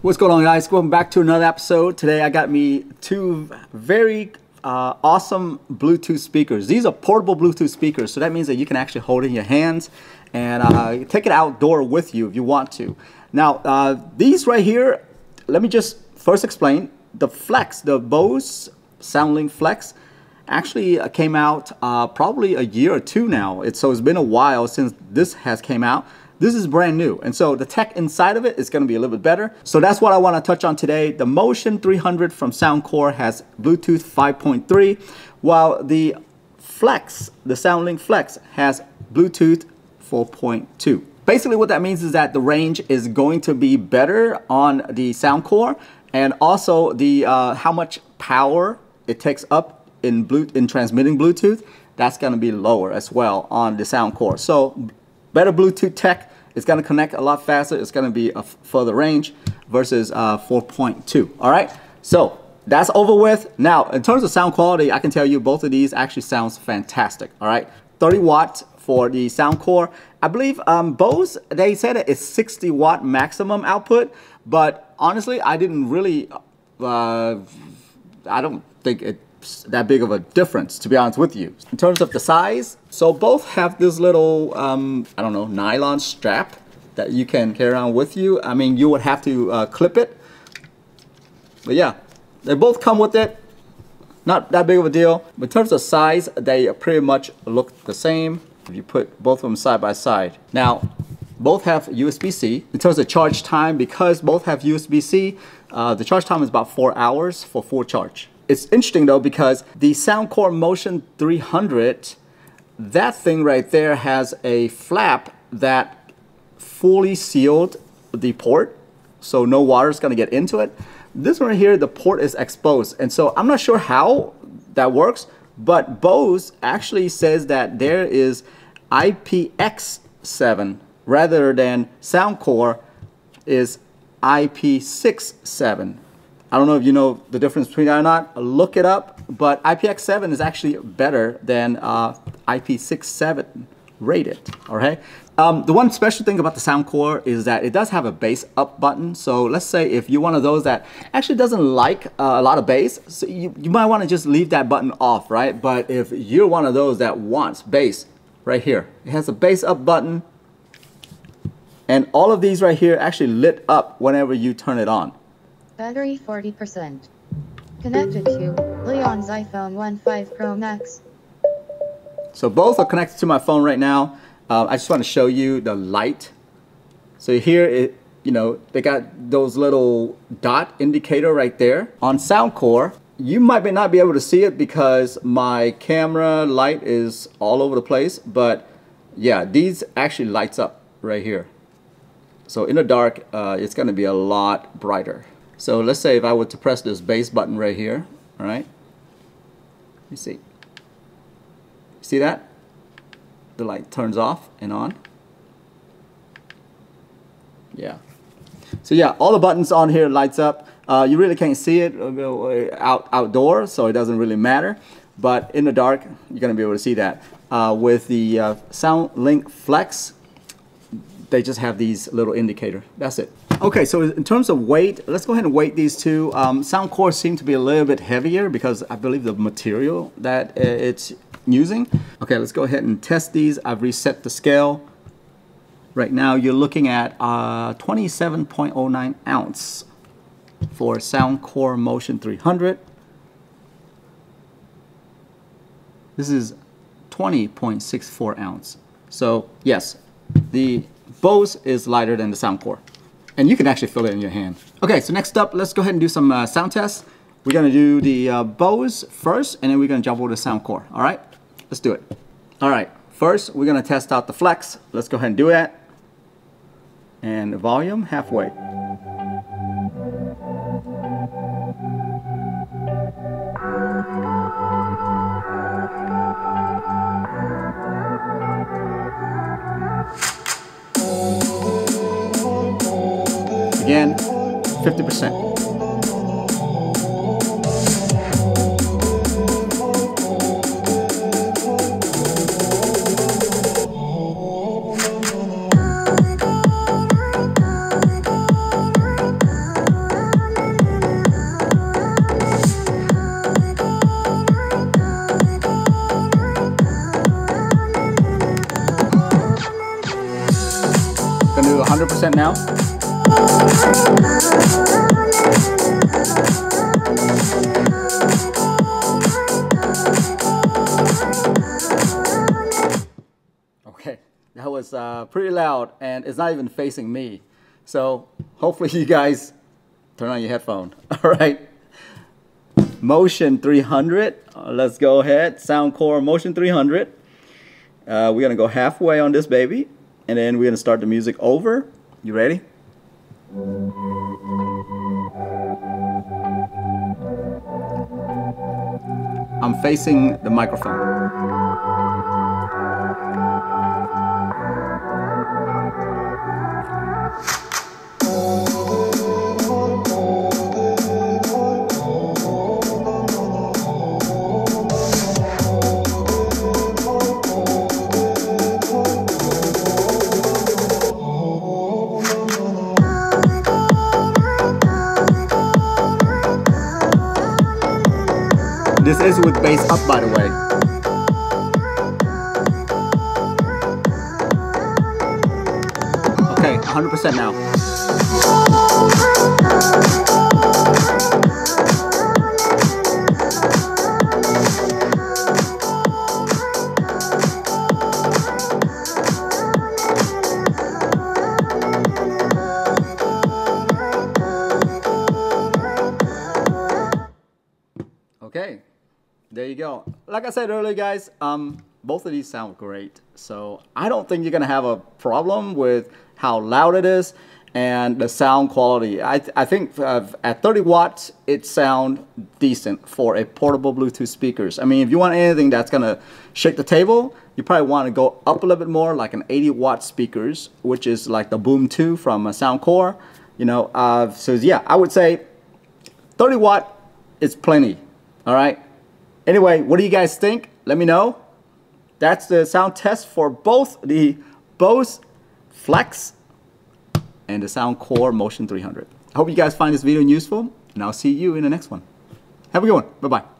What's going on, guys? Welcome back to another episode. Today I got me two very awesome Bluetooth speakers. These are portable Bluetooth speakers, so that means that you can actually hold it in your hands and take it outdoor with you if you want to. Now, these right here, let me just first explain. The Flex, the Bose SoundLink Flex, actually came out probably a year or two now. So it's been a while since this has came out. This is brand new, and so the tech inside of it is going to be a little bit better. So that's what I want to touch on today. The Motion 300 from Soundcore has Bluetooth 5.3, while the Flex, the SoundLink Flex, has Bluetooth 4.2. Basically what that means is that the range is going to be better on the Soundcore, and also the how much power it takes up in transmitting Bluetooth, that's going to be lower as well on the Soundcore. So better Bluetooth tech. It's going to connect a lot faster. It's going to be a further range versus 4.2. All right. So that's over with. Now, in terms of sound quality, I can tell you both of these actually sounds fantastic. All right. 30 watts for the Soundcore. I believe Bose, they said it's 60 watt maximum output, but honestly, I didn't really, I don't think it's that big of a difference, to be honest with you. In terms of the size, so both have this little, I don't know, nylon strap that you can carry around with you. I mean, you would have to clip it. But yeah, they both come with it. Not that big of a deal. But in terms of size, they pretty much look the same if you put both of them side by side. Now, both have USB-C. In terms of charge time, because both have USB-C, the charge time is about 4 hours for full charge. It's interesting though, because the Soundcore Motion 300, that thing right there has a flap that fully sealed the port, so no water is going to get into it. This one right here, the port is exposed, and so I'm not sure how that works, but Bose actually says that there is IPX7 rather than Soundcore is IP67. I don't know if you know the difference between that or not. Look it up. But IPX7 is actually better than IP67 rated. All right. The one special thing about the Soundcore is that it does have a bass up button. So let's say if you're one of those that actually doesn't like a lot of bass, so you might want to just leave that button off, right? But if you're one of those that wants bass, right here, it has a bass up button. And all of these right here actually lit up whenever you turn it on. Battery 40%. Connected to Leon's iPhone 15 Pro Max. So both are connected to my phone right now. I just want to show you the light. So here, you know, they got those little dot indicator right there. On Soundcore, you might not be able to see it because my camera light is all over the place. But yeah, these actually lights up right here. So in the dark, it's going to be a lot brighter. So let's say if I were to press this bass button right here, all right? You see? See that? The light turns off and on. Yeah. So yeah, all the buttons on here lights up. You really can't see it outdoors, so it doesn't really matter. But in the dark, you're going to be able to see that. With the SoundLink Flex, they just have these little indicator. That's it. Okay, so in terms of weight, let's go ahead and weight these two. Soundcore seem to be a little bit heavier because I believe the material that it's using. Okay, let's go ahead and test these. I've reset the scale. Right now you're looking at 27.09 ounce for Soundcore Motion 300. This is 20.64 ounce. So yes, the Bose is lighter than the Soundcore. And you can actually feel it in your hand. Okay, so next up, let's go ahead and do some sound tests. We're gonna do the Bose first, and then we're gonna jump over to Soundcore. All right, let's do it. All right, first we're gonna test out the Flex. Let's go ahead and do that. And the volume, halfway. Again, 50%. 100% now. Okay, that was pretty loud, and it's not even facing me. So hopefully you guys turn on your headphone. All right. Motion 300. Let's go ahead. Soundcore Motion 300. We're going to go halfway on this baby, and then we're going to start the music over. You ready? I'm facing the microphone. This is with bass up, by the way. Okay, 100% now. Okay. There you go. Like I said earlier, guys, both of these sound great. So I don't think you're going to have a problem with how loud it is and the sound quality. I think at 30 watts, it sounds decent for a portable Bluetooth speakers. I mean, if you want anything that's going to shake the table, you probably want to go up a little bit more, like an 80 watt speakers, which is like the Boom 2 from Soundcore. You know, so yeah, I would say 30 watt is plenty. All right. Anyway, what do you guys think? Let me know. That's the sound test for both the Bose Flex and the Soundcore Motion 300. I hope you guys find this video useful, and I'll see you in the next one. Have a good one. Bye-bye.